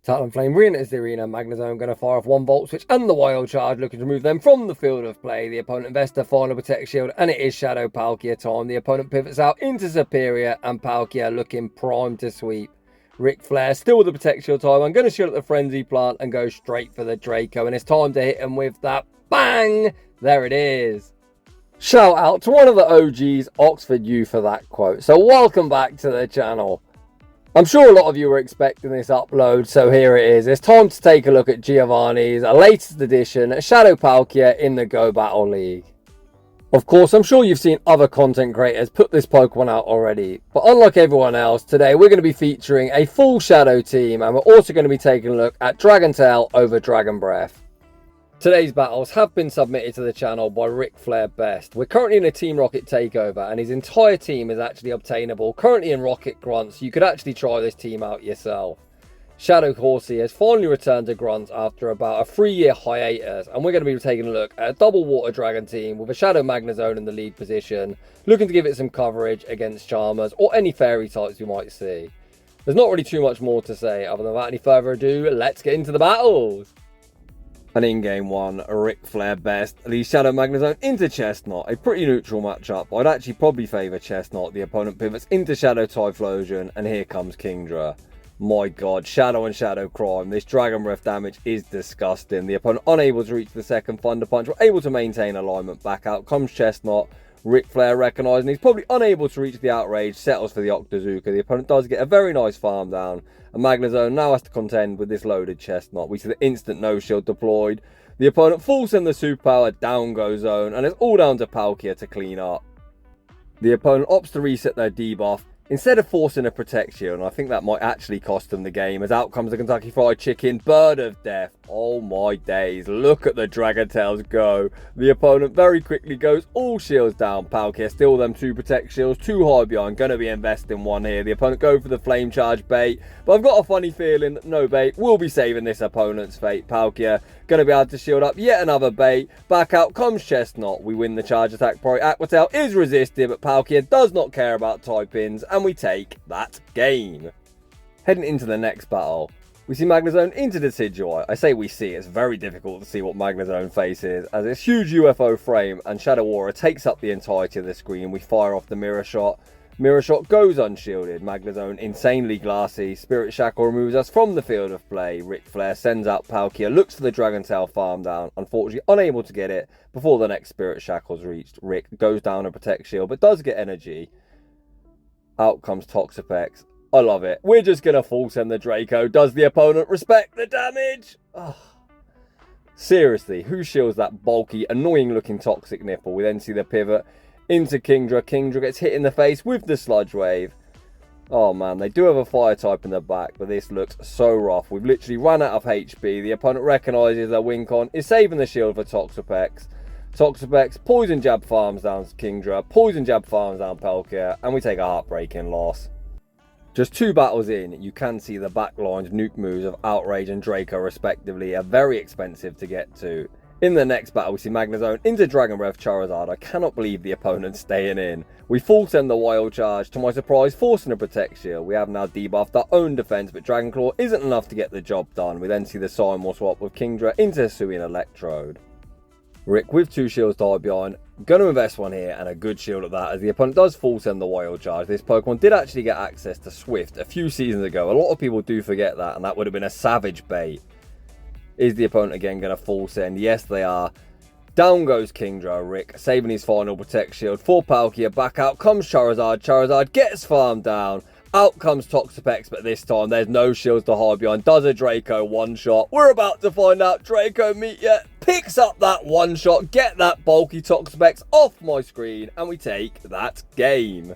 Talonflame re-enters the arena. Magnezone going to fire off one Volt Switch and the Wild Charge, looking to remove them from the field of play. The opponent invests the final Protect Shield, and it is Shadow Palkia time. The opponent pivots out into Superior, and Palkia looking primed to sweep. Ric Flair still with the Protect Shield time. I'm going to shield up the Frenzy Plant and go straight for the Draco, and it's time to hit him with that bang. There it is. Shout out to one of the OGs, Oxford U, for that quote. So welcome back to the channel. I'm sure a lot of you were expecting this upload, so here it is. It's time to take a look at Girvannis, a latest edition, Shadow Palkia in the Go Battle League. Of course, I'm sure you've seen other content creators put this Pokemon out already, but unlike everyone else, today we're going to be featuring a full Shadow team, and we're also going to be taking a look at Dragon Tail over Dragon Breath. Today's battles have been submitted to the channel by ricflairbest. We're currently in a Team Rocket takeover, and his entire team is actually obtainable currently in Rocket Grunt, so you could actually try this team out yourself. Shadow Horsey has finally returned to Grunt after about a 3-year hiatus, and we're going to be taking a look at a double Water Dragon team with a Shadow Magnezone in the lead position, looking to give it some coverage against Charmers or any Fairy types we might see. There's not really too much more to say other than without any further ado, let's get into the battles. And in game one, ricflairbest leads Shadow Magnezone into Chestnut, a pretty neutral matchup. I'd actually probably favour Chestnut. The opponent pivots into Shadow Typhlosion, and here comes Kingdra. My god, Shadow and Shadow Crime. This Dragon Breath damage is disgusting. The opponent unable to reach the second Thunder Punch, but able to maintain alignment. Back out comes Chestnut. Ric Flair recognising he's probably unable to reach the outrage, settles for the Octazooka. The opponent does get a very nice farm down, and Magnezone now has to contend with this loaded Chestnut. We see the instant no shield deployed. The opponent full send the superpower, down goes Zone, and it's all down to Palkia to clean up. The opponent opts to reset their debuff instead of forcing a Protect Shield, and I think that might actually cost them the game, as out comes the Kentucky Fried Chicken, Bird of Death. Oh my days, look at the Dragon Tails go. The opponent very quickly goes all shields down. Palkia still them 2 Protect Shields, too high behind, going to be investing one here. The opponent go for the Flame Charge bait, but I've got a funny feeling that no bait will be saving this opponent's fate. Palkia going to be able to shield up yet another bait. Back out comes Chestnut. We win the charge attack. Probably Aqua Tail is resisted, but Palkia does not care about type-ins, and we take that game. Heading into the next battle, we see Magnezone into Decidueye. I say we see, it's very difficult to see what Magnezone faces, as its huge UFO frame and Shadow Aura takes up the entirety of the screen. We fire off the Mirror Shot. Mirror Shot goes unshielded. Magnezone insanely glassy. Spirit Shackle removes us from the field of play. Ric Flair sends out Palkia, looks for the Dragon Tail farm down. Unfortunately unable to get it before the next Spirit Shackle's reached. Rick goes down a Protect Shield, but does get energy. Out comes Toxapex. I love it. We're just going to full send the Draco. Does the opponent respect the damage? Oh. Seriously, who shields that bulky, annoying looking Toxic Nipple? We then see the pivot into Kingdra. Kingdra gets hit in the face with the Sludge Wave. Oh man, they do have a fire type in the back, but this looks so rough. We've literally run out of HP. The opponent recognises their win con, is saving the shield for Toxapex. Toxapex, Poison Jab farms down Kingdra, Poison Jab farms down Palkia, and we take a heartbreaking loss. Just 2 battles in, you can see the backlined nuke moves of Outrage and Draco respectively are very expensive to get to. In the next battle, we see Magnezone into Dragon Breath Charizard. I cannot believe the opponent's staying in. We full send the Wild Charge, to my surprise forcing a Protect Shield. We have now debuffed our own defense, but Dragon Claw isn't enough to get the job done. We then see the Simon swap with Kingdra into Hisuian Electrode. Rick with 2 shields tied behind, going to invest one here, and a good shield at that, as the opponent does full send the Wild Charge. This Pokemon did actually get access to Swift a few seasons ago. A lot of people do forget that, and that would have been a savage bait. Is the opponent again going to full send? Yes, they are. Down goes Kingdra. Rick saving his final Protect Shield for Palkia. Back out comes Charizard. Charizard gets farmed down. Out comes Toxapex, but this time there's no shields to hide behind. Does a Draco one-shot? We're about to find out. Draco Meteor picks up that one-shot. Get that bulky Toxapex off my screen, and we take that game.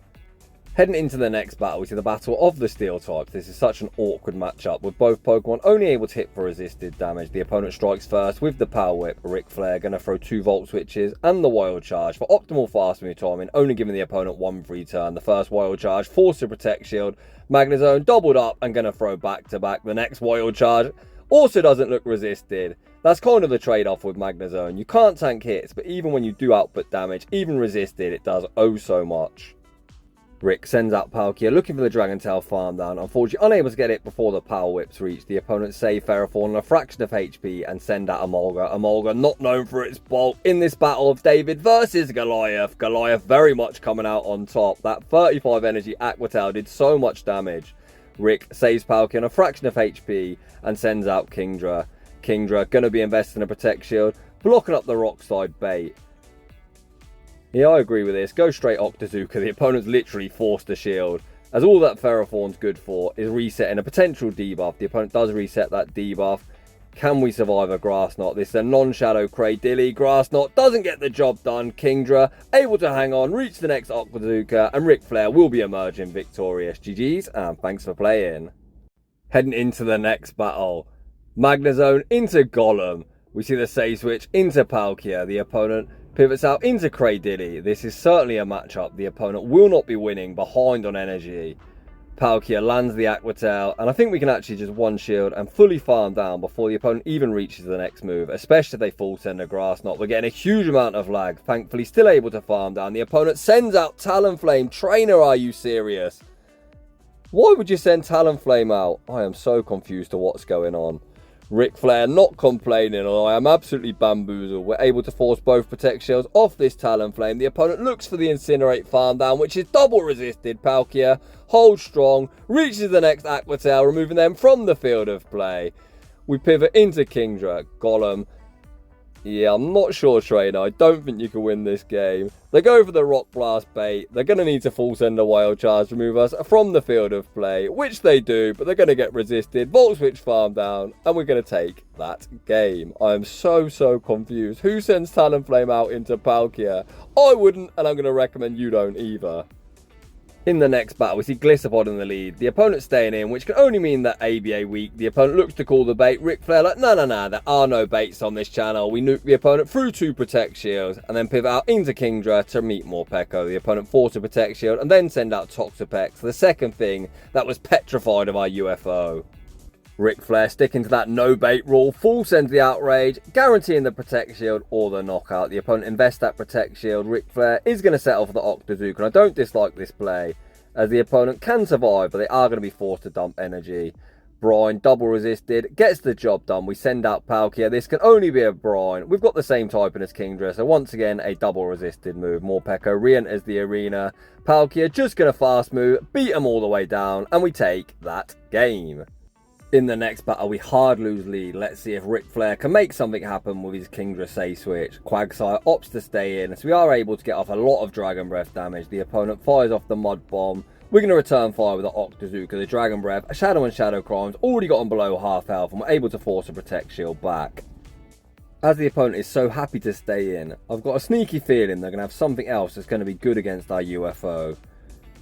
Heading into the next battle, we see the battle of the Steel types. This is such an awkward matchup, with both Pokemon only able to hit for resisted damage. The opponent strikes first with the Power Whip. Ric Flair going to throw 2 Volt Switches and the Wild Charge for optimal fast move timing, only giving the opponent 1 free turn. The first Wild Charge forced a Protect Shield. Magnezone doubled up and going to throw back to back. The next Wild Charge also doesn't look resisted. That's kind of the trade-off with Magnezone. You can't tank hits, but even when you do output damage, even resisted, it does oh so much. Rick sends out Palkia, looking for the Dragon Tail farm down. Unfortunately, unable to get it before the Power Whips reach. The opponent save Ferrothorn on a fraction of HP and send out Emolga. Emolga not known for its bulk in this battle of David versus Goliath. Goliath very much coming out on top. That 35 energy Aqua Tail did so much damage. Rick saves Palkia on a fraction of HP and sends out Kingdra. Kingdra going to be invested in a Protect Shield, blocking up the Rock Slide bait. Yeah, I agree with this. Go straight Octazooka. The opponent's literally forced a shield, as all that Ferrothorn's good for is resetting a potential debuff. The opponent does reset that debuff. Can we survive a Grass Knot? This is a non-shadow Kraydilly. Grass Knot doesn't get the job done. Kingdra able to hang on, reach the next Octazooka, and Ric Flair will be emerging victorious. GG's, and thanks for playing. Heading into the next battle. Magnezone into Golem. We see the save switch into Palkia. The opponent pivots out into Kraydilly. This is certainly a matchup the opponent will not be winning, behind on energy. Palkia lands the Aqua Tail, and I think we can actually just one shield and fully farm down before the opponent even reaches the next move, especially if they full send a Grass Knot. We're getting a huge amount of lag. Thankfully still able to farm down. The opponent sends out Talonflame. Trainer, are you serious? Why would you send Talonflame out? I am so confused to what's going on. Ric Flair not complaining, although I am absolutely bamboozled. We're able to force both Protect Shields off this Talonflame. The opponent looks for the Incinerate farm down, which is double resisted. Palkia holds strong, reaches the next Aqua Tail, removing them from the field of play. We pivot into Kingdra. Golem. Yeah, I'm not sure, Trainer. I don't think you can win this game. They go for the Rock Blast bait. They're going to need to full send a Wild Charge to remove us from the field of play, which they do, but they're going to get resisted. Volt Switch farm down, and we're going to take that game. I am so confused. Who sends Talonflame out into Palkia? I wouldn't, and I'm going to recommend you don't either. In the next battle, we see Gliscopod in the lead. The opponent staying in, which can only mean that ABA weak. The opponent looks to call the bait. Ric Flair like, no, there are no baits on this channel. We nuke the opponent through 2 Protect Shields and then pivot out into Kingdra to meet more Peko. The opponent forced a Protect Shield and then send out Toxapex, the second thing that was petrified of our UFO. Ric Flair sticking to that no bait rule, full sends the Outrage, guaranteeing the Protect Shield or the knockout. The opponent invests that Protect Shield. Ric Flair is going to settle for the Octazooka, and I don't dislike this play, as the opponent can survive, but they are going to be forced to dump energy. Brine, double resisted, gets the job done. We send out Palkia. This can only be a Brine. We've got the same typing as Kingdra, so once again, a double resisted move. More Peko re-enters the arena. Palkia just going to fast move, beat them all the way down, and we take that game. In the next battle, we hard lose lead. Let's see if Ric Flair can make something happen with his Kingdra save switch. Quagsire opts to stay in, so we are able to get off a lot of Dragon Breath damage. The opponent fires off the Mud Bomb. We're going to return fire with the Octazooka, the Dragon Breath, a Shadow and Shadow Crimes, already gotten below half health, and we're able to force a Protect Shield back. As the opponent is so happy to stay in, I've got a sneaky feeling they're going to have something else that's going to be good against our UFO.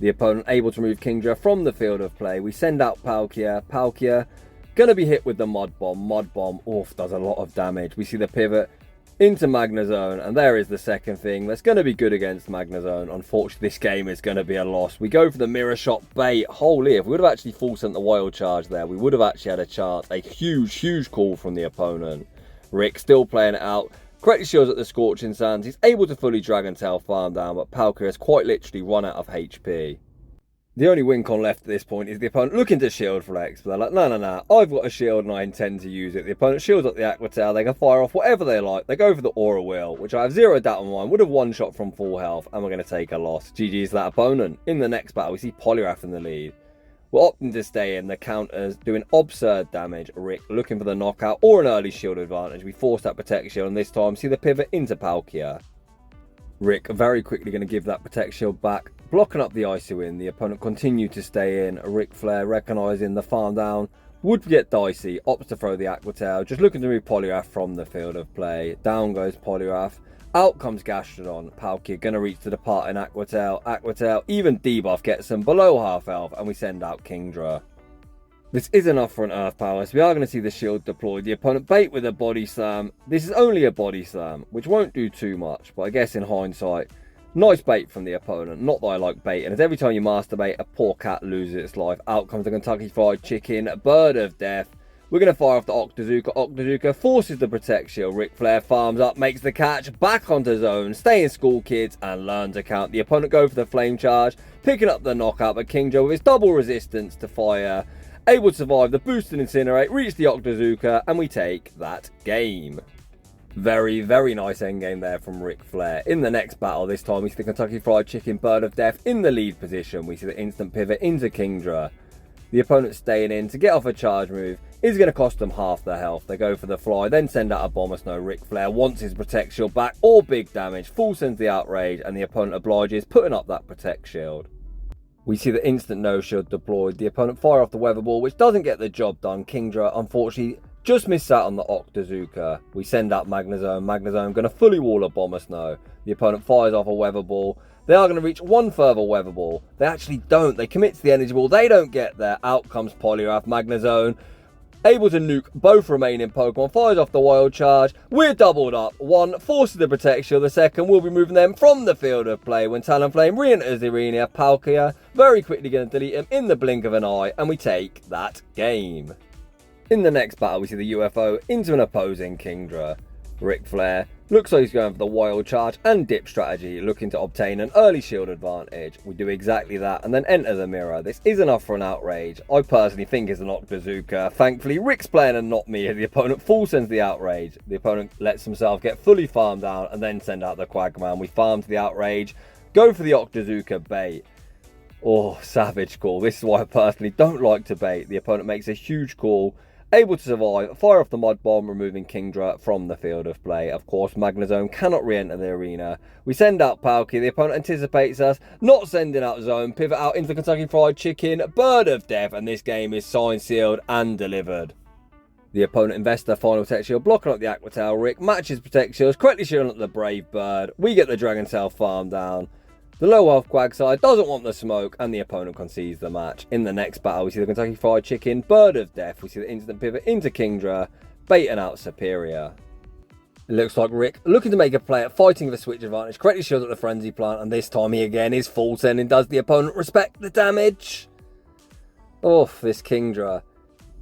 The opponent able to remove Kingdra from the field of play. We send out Palkia. Palkia going to be hit with the Mud Bomb. Mud Bomb, oof, does a lot of damage. We see the pivot into Magnezone, and there is the second thing that's going to be good against Magnezone. Unfortunately, this game is going to be a loss. We go for the Mirror Shot bait. Holy, if we would have actually full sent the Wild Charge there, we would have actually had a chance. A huge call from the opponent. Rick still playing it out. Correctly shields at the Scorching Sands. He's able to fully Dragon Tail farm down, but Palkia has quite literally run out of HP. The only win con left at this point is the opponent looking to shield flex, but they're like, no, I've got a shield and I intend to use it. The opponent shields up the Aqua Tail, they can fire off whatever they like. They go for the Aura Wheel, which I have zero doubt in mind, would have one shot from full health, and we're going to take a loss. GG's to that opponent. In the next battle, we see Poliwrath in the lead. We're opting to stay in. The counters doing absurd damage. Rick looking for the knockout or an early shield advantage. We force that Protect Shield, and this time see the pivot into Palkia. Rick very quickly going to give that Protect Shield back, blocking up the Icy Wind. The opponent continued to stay in. Ric Flair recognising the farm down would get dicey, opts to throw the Aqua Tail, just looking to move Poliwrath from the field of play. Down goes Poliwrath. Out comes Gastrodon. Palkia going to reach to depart in Aqua Tail. Aqua Tail, even debuff gets them below half health, and we send out Kingdra. This is enough for an Earth Power, so we are going to see the shield deployed. The opponent bait with a Body Slam. This is only a Body Slam, which won't do too much, but I guess in hindsight, nice bait from the opponent. Not that I like baiting, as every time you masturbate, a poor cat loses its life. Out comes the Kentucky Fried Chicken, Bird of Death. We're going to fire off the Octazooka. Octazooka forces the Protect Shield. Ric Flair farms up, makes the catch, back onto zone, stay in school kids, and learn to count. The opponent go for the Flame Charge, picking up the knockout, but Kingdra with his double resistance to fire, able to survive the boost and incinerate, reach the Octazooka, and we take that game. Very, very nice endgame there from Ric Flair. In the next battle, this time we see the Kentucky Fried Chicken Bird of Death in the lead position. We see the instant pivot into Kingdra. The opponent staying in to get off a charge move is going to cost them half their health. They go for the fly, then send out a Bomber Snow. Ric Flair wants his Protect Shield back or big damage. Full sends the Outrage, and the opponent obliges, putting up that Protect Shield. We see the instant no shield deployed. The opponent fire off the Weather Ball, which doesn't get the job done. Kingdra, unfortunately, just missed out on the Octazooka. We send out Magnezone. Magnezone going to fully wall a Bomber Snow. The opponent fires off a Weather Ball. They are going to reach one further Weather Ball. They actually don't. They commit to the Energy Ball. They don't get there. Out comes Poliwrath. Magnezone able to nuke both remaining Pokemon. Fires off the Wild Charge. We're doubled up. One forces the Protect Shield. The second will be moving them from the field of play. When Talonflame re-enters the arena, Palkia very quickly going to delete him in the blink of an eye. And we take that game. In the next battle, we see the UFO into an opposing Kingdra. Ric Flair looks like he's going for the Wild Charge and Dip strategy, looking to obtain an early shield advantage. We do exactly that and then enter the mirror. This is enough for an Outrage. I personally think it's an Octazooka. Thankfully, Rick's playing and not me, as the opponent full sends the Outrage. The opponent lets himself get fully farmed down and then send out the Quagman. We farm to the Outrage, go for the Octazooka bait. Oh, savage call. This is why I personally don't like to bait. The opponent makes a huge call, able to survive, fire off the Mud Bomb, removing Kingdra from the field of play. Of course, Magnezone cannot re-enter the arena. We send out Palkia. The opponent anticipates us, not sending out Zone. Pivot out into the Kentucky Fried Chicken Bird of Death, and this game is signed, sealed, and delivered. The opponent invests their final Protect Shield, blocking up the Aqua Tail. Rick matches Protect Shields, correctly shielding up the Brave Bird. We get the Dragon Tail farm down. The low health Quagsire doesn't want the smoke, and the opponent concedes the match. In the next battle, we see the Kentucky Fried Chicken Bird of Death. We see the instant pivot into Kingdra, baiting out Superior. It looks like Rick looking to make a play at fighting for switch advantage, correctly shields up the Frenzy Plant, and this time he again is full sending. Does the opponent respect the damage? Oh, this Kingdra.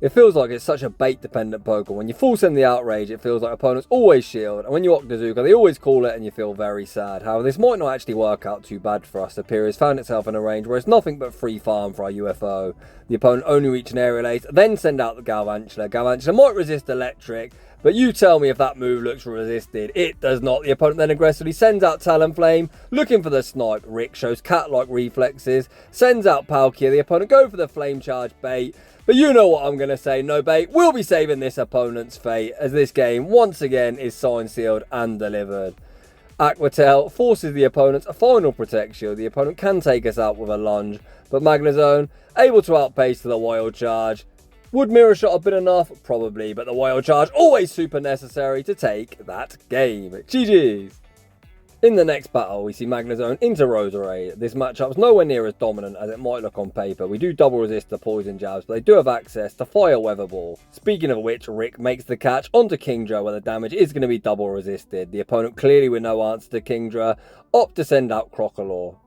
It feels like it's such a bait-dependent Pokemon. When you full send the Outrage, it feels like opponents always shield. And when you Octazooka, they always call it and you feel very sad. However, this might not actually work out too bad for us. Superior's found itself in a range where it's nothing but free farm for our UFO. The opponent only reach an Aerial Ace, then send out the Galvantula. Galvantula might resist Electric, but you tell me if that move looks resisted. It does not. The opponent then aggressively sends out Talonflame, looking for the snipe. Rick shows cat-like reflexes, sends out Palkia. The opponent go for the Flame Charge bait. But you know what I'm going to say, no bait. We'll be saving this opponent's fate, as this game, once again, is signed, sealed, and delivered. Aqua Tail forces the opponent's final Protect Shield. The opponent can take us out with a lunge, but Magnezone, able to outpace to the Wild Charge. Would Mirror Shot have been enough? Probably, but the Wild Charge, always super necessary to take that game. GG's. In the next battle, we see Magnezone into Roserade. This matchup's nowhere near as dominant as it might look on paper. We do double resist the poison jabs, but they do have access to Fire Weather Ball. Speaking of which, Rick makes the catch onto Kingdra, where the damage is going to be double resisted. The opponent, clearly with no answer to Kingdra, opt to send out Crocodile.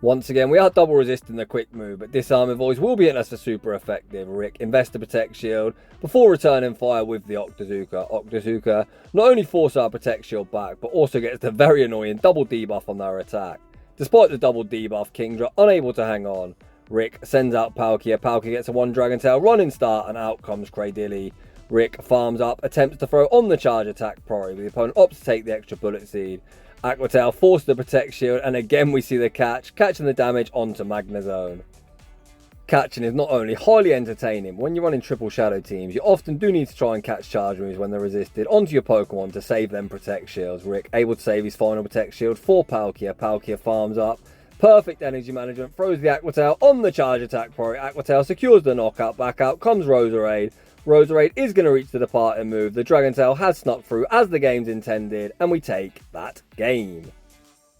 Once again, we are double resisting the quick move, but Disarming Voice will be hitting us for super effective. Rick invests the Protect Shield before returning fire with the Octazooka. Octazooka not only forces our Protect Shield back, but also gets the very annoying double debuff on their attack. Despite the double debuff, Kingdra unable to hang on. Rick sends out Palkia. Palkia gets a one Dragon Tail running start, and out comes Cradilly. Rick farms up, attempts to throw on the charge attack priority, but the opponent opts to take the extra Bullet Seed. Aqua Tail forces the Protect Shield, and again we see the catch, catching the damage onto Magnezone. Catching is not only highly entertaining, but when you're running triple shadow teams, you often do need to try and catch charge moves when they're resisted onto your Pokemon to save them Protect Shields. Rick able to save his final Protect Shield for Palkia. Palkia farms up, perfect energy management, throws the Aqua Tail on the charge attack priority. Aqua Tail secures the knockout, back out comes Roserade. Roserade is going to reach the departing move. The Dragon Tail has snuck through as the game's intended, and we take that game.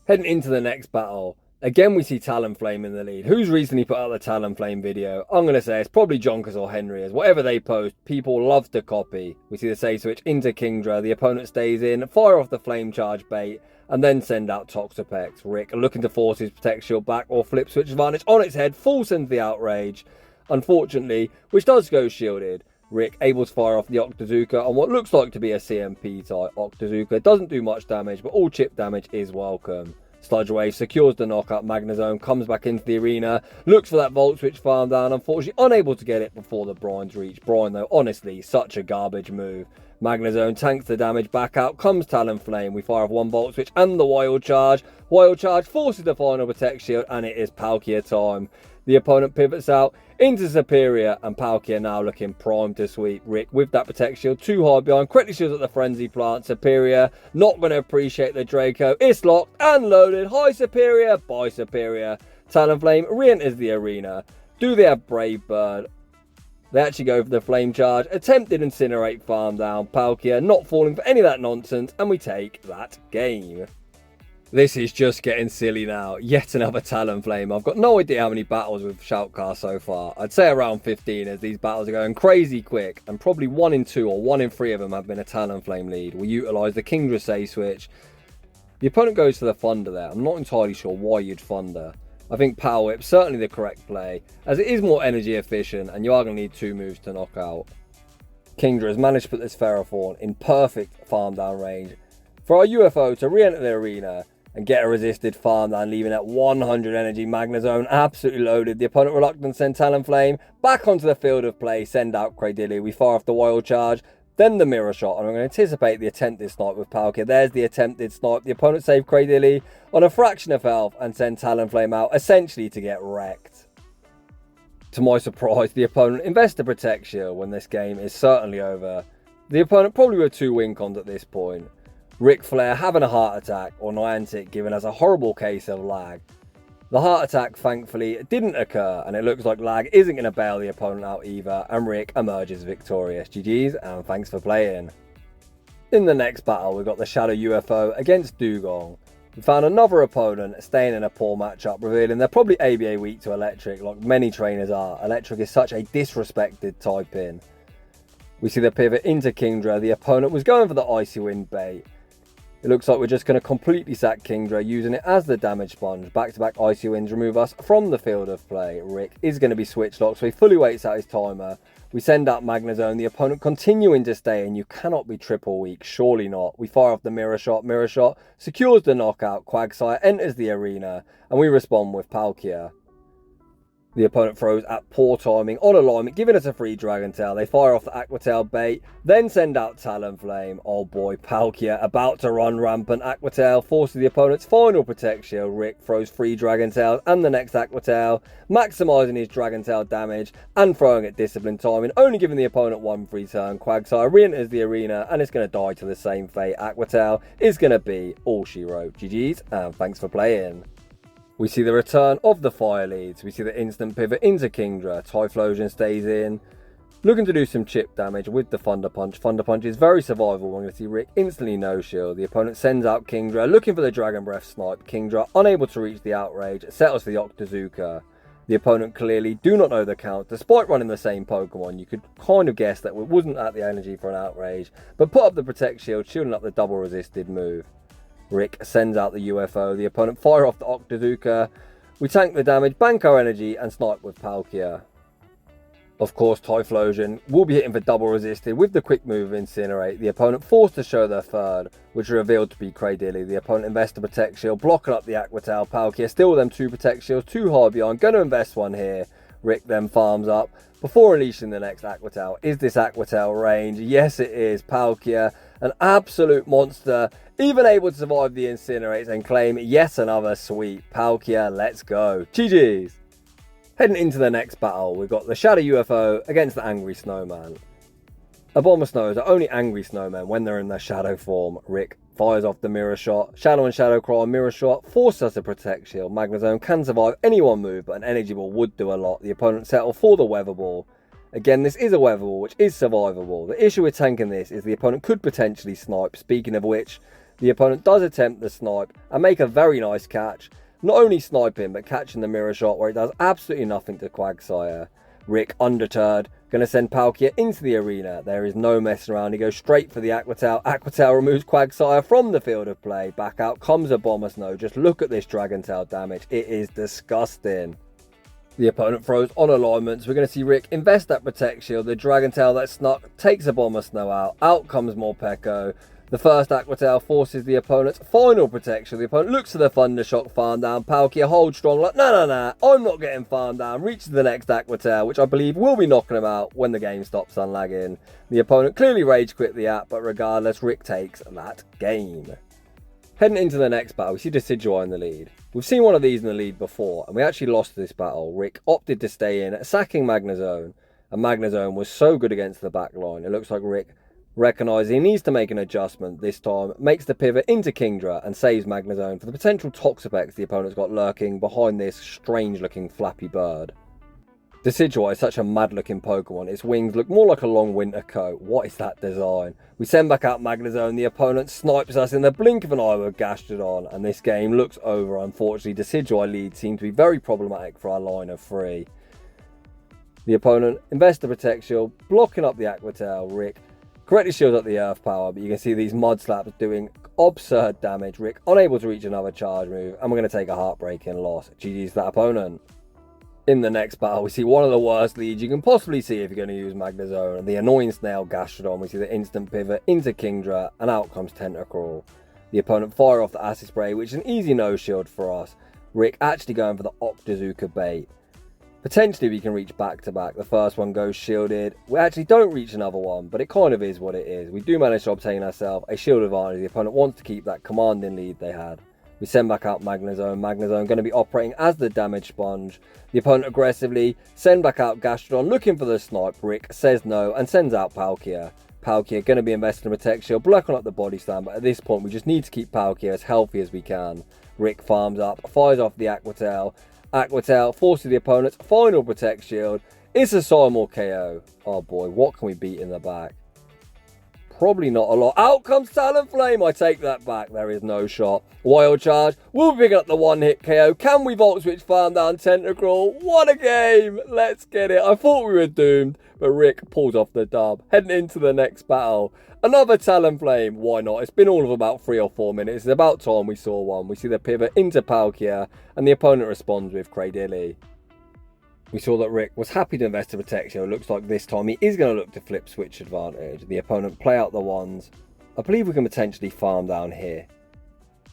Heading into the next battle, again we see Talonflame in the lead. Who's recently put out the Talonflame video? I'm going to say it's probably Jonkers or Henry, as whatever they post, people love to copy. We see the save switch into Kingdra. The opponent stays in, fire off the Flame Charge bait, and then send out Toxapex. Rick looking to force his Protect Shield back or flip switch advantage on its head, full sends the Outrage. Unfortunately, which does go shielded. Rick able to fire off the Octazooka on what looks like to be a CMP type Octazooka. Doesn't do much damage, but all chip damage is welcome. Sludge Wave secures the knockup. Magnezone comes back into the arena, looks for that Volt Switch farm down. Unfortunately, unable to get it before the Brines reach. Brine, though, honestly, such a garbage move. Magnezone tanks the damage back out. Comes Talonflame. We fire off one Volt Switch and the Wild Charge. Wild Charge forces the final Protect Shield, and it is Palkia time. The opponent pivots out into Superior, and Palkia now looking primed to sweep Rick with that Protect Shield too hard behind. Quickly shields at the Frenzy Plant. Superior not going to appreciate the Draco. It's locked and loaded. High Superior by Superior. Talonflame re-enters the arena. Do they have Brave Bird? They actually go for the Flame Charge. Attempted Incinerate farm down. Palkia not falling for any of that nonsense, and we take that game. This is just getting silly now. Yet another Talonflame. I've got no idea how many battles with Shoutcast so far. I'd say around 15, as these battles are going crazy quick. And probably 1 in 2 or 1 in 3 of them have been a Talonflame lead. We utilise the Kingdra save switch. The opponent goes for the Thunder there. I'm not entirely sure why you'd Thunder. I think Power Whip certainly the correct play, as it is more energy efficient and you are going to need 2 moves to knock out. Kingdra has managed to put this Ferrothorn in perfect farm down range for our UFO to re-enter the arena and get a resisted farm down, leaving at 100 energy. Magnezone absolutely loaded. The opponent reluctant send Talonflame back onto the field of play, send out Cradilly. We fire off the Wild Charge, then the Mirror Shot, and I'm going to anticipate the attempted snipe with Palkia. There's the attempted snipe. The opponent saved Cradilly on a fraction of health and send Talonflame out, essentially to get wrecked. To my surprise, the opponent invests the Protect Shield when this game is certainly over. The opponent probably with 2 win cons at this point. Ric Flair having a heart attack, or Niantic giving us a horrible case of lag. The heart attack thankfully didn't occur, and it looks like lag isn't going to bail the opponent out either, and Rick emerges victorious. GG's and thanks for playing. In the next battle we've got the Shadow UFO against Dugong. We found another opponent staying in a poor matchup, revealing they're probably ABA weak to Electric like many trainers are. Electric is such a disrespected type in. We see the pivot into Kingdra. The opponent was going for the Icy Wind bait. It looks like we're just going to completely sack Kingdra, using it as the damage sponge. Back-to-back Icy Winds remove us from the field of play. Rick is going to be switch locked, so he fully waits out his timer. We send out Magnezone, the opponent continuing to stay, and you cannot be triple weak, surely not. We fire off the Mirror Shot, secures the knockout. Quagsire enters the arena, and we respond with Palkia. The opponent throws at poor timing on alignment, giving us a free Dragon Tail. They fire off the Aqua Tail bait, then send out Talonflame. Oh boy, Palkia about to run rampant. Aqua Tail forces the opponent's final Protect Shield. Rick throws 3 Dragon Tails and the next Aqua Tail, maximising his Dragon Tail damage and throwing at Discipline timing, only giving the opponent 1 free turn. Quagsire re-enters the arena and it's going to die to the same fate. Aqua Tail is going to be all she wrote. GG's and thanks for playing. We see the return of the fire leads. We see the instant pivot into Kingdra. Typhlosion stays in, looking to do some chip damage with the Thunder Punch. Thunder Punch is very survivable. We're going to see Rick instantly no shield. The opponent sends out Kingdra, looking for the Dragon Breath snipe. Kingdra unable to reach the outrage, settles for the Octazooka. The opponent clearly do not know the count. Despite running the same Pokemon, you could kind of guess that it wasn't at the energy for an outrage, but put up the Protect Shield, shielding up the double resisted move. Rick sends out the UFO. The opponent fire off the Octazooka. We tank the damage, bank our energy, and snipe with Palkia. Of course, Typhlosion will be hitting for double resisted with the quick move of Incinerate. The opponent forced to show their third, which are revealed to be Cradilly. The opponent invests a Protect Shield, blocking up the Aqua Tail. Palkia still with them 2 Protect Shields, too hard behind. Going to invest 1 here. Rick then farms up before unleashing the next Aqua Tail. Is this Aqua Tail range? Yes, it is. Palkia, an absolute monster, even able to survive the Incinerates and claim yet another sweep. Palkia, let's go. GG's. Heading into the next battle, we've got the Shadow UFO against the Angry Snowman. Abomasnows are only angry snowmen when they're in their shadow form. Rick fires off the Mirror Shot. Shadow and Shadow Cry Mirror Shot forces us a Protect Shield. Magnezone can survive any one move, but an Energy Ball would do a lot. The opponent settle for the Weather Ball. Again, this is a Weather Ball, which is survivable. The issue with tanking this is the opponent could potentially snipe. Speaking of which, the opponent does attempt the snipe and make a very nice catch. Not only sniping, but catching the Mirror Shot where it does absolutely nothing to Quagsire. Rick, undeterred, going to send Palkia into the arena. There is no messing around. He goes straight for the Aqua Tail. Aqua Tail removes Quagsire from the field of play. Back out comes Abomasnow. Just look at this Dragon Tail damage. It is disgusting. The opponent throws on alignments. We're going to see Rick invest that Protect Shield. The Dragon Tail that snuck takes a Bomber Snow out. Out comes more Peko. The first Aqua Tail forces the opponent's final protection. The opponent looks to the Thunder Shock farm down. Palkia holds strong like, nah, I'm not getting farmed down. Reaches the next Aqua Tail, which I believe will be knocking him out when the game stops unlagging. The opponent clearly rage quit the app, but regardless, Rick takes that game. Heading into the next battle, we see Decidueye in the lead. We've seen one of these in the lead before, and we actually lost this battle. Rick opted to stay in, sacking Magnezone, and Magnezone was so good against the back line. It looks like Rick recognising he needs to make an adjustment this time, makes the pivot into Kingdra and saves Magnezone for the potential Toxapex the opponent's got lurking behind this strange looking flappy bird. Decidueye is such a mad looking Pokemon, its wings look more like a long winter coat. What is that design? We send back out Magnezone, the opponent snipes us in the blink of an eye with Gastrodon, and this game looks over. Unfortunately, Decidueye lead seems to be very problematic for our line of 3. The opponent invests the Protect Shield, blocking up the Aqua Tail. Rick correctly shields up the Earth Power, but you can see these Mud Slaps doing absurd damage. Rick unable to reach another charge move, and we're going to take a heartbreaking loss. GG's that opponent. In the next battle, we see one of the worst leads you can possibly see if you're going to use Magnezone. The annoying snail Gastrodon. We see the instant pivot into Kingdra, and out comes Tentacruel. The opponent fire off the Acid Spray, which is an easy no shield for us. Rick actually going for the Octazooka bait. Potentially we can reach back to back. The first one goes shielded. We actually don't reach another one, but it kind of is what it is. We do manage to obtain ourselves a shield advantage. The opponent wants to keep that commanding lead they had. We send back out Magnezone. Magnezone going to be operating as the damage sponge. The opponent aggressively send back out Gastrodon looking for the snipe. Rick says no and sends out Palkia. Palkia going to be invested in Protect Shield, blocking up the body slam, but at this point we just need to keep Palkia as healthy as we can. Rick farms up, fires off the Aqua Tail. Aqua Tail forces the opponent's final Protect Shield. It's a Simul KO. Oh boy, what can we beat in the back? Probably not a lot. Out comes Talonflame. I take that back. There is no shot. Wild Charge. We'll pick up the one-hit KO. Can we Volt Switch farm down Tentacruel? What a game. Let's get it. I thought we were doomed, but Rick pulls off the dub. Heading into the next battle. Another Talonflame. Why not? It's been all of about 3 or 4 minutes. It's about time we saw one. We see the pivot into Palkia, and the opponent responds with Cradilly. We saw that Rick was happy to invest in Protection. It looks like this time he is going to look to flip switch advantage. The opponent play out the ones. I believe we can potentially farm down here.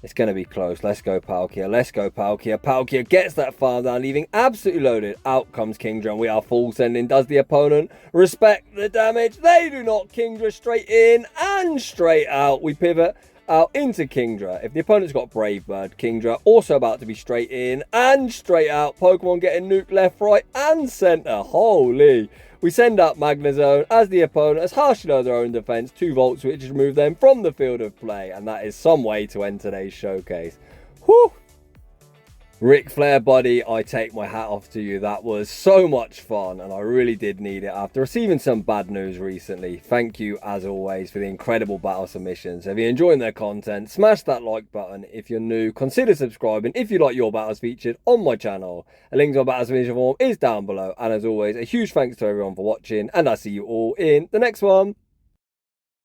It's going to be close. Let's go Palkia. Let's go Palkia. Palkia gets that farm down, leaving absolutely loaded. Out comes Kingdra, and we are full sending. Does the opponent respect the damage? They do not. Kingdra straight in and straight out. We pivot out into Kingdra. If the opponent's got Brave Bird, Kingdra also about to be straight in and straight out. Pokemon getting nuked left, right, and centre. Holy. We send out Magnezone as the opponent has harshly lowered their own defense. 2 Volt Switches remove them from the field of play, and that is some way to end today's showcase. Whew. Ric Flair, buddy, I take my hat off to you. That was so much fun, and I really did need it after receiving some bad news recently. Thank you, as always, for the incredible battle submissions. If you're enjoying their content, smash that like button. If you're new, consider subscribing if you like your battles featured on my channel. A link to my battle submission form is down below, and as always, a huge thanks to everyone for watching, and I'll see you all in the next one.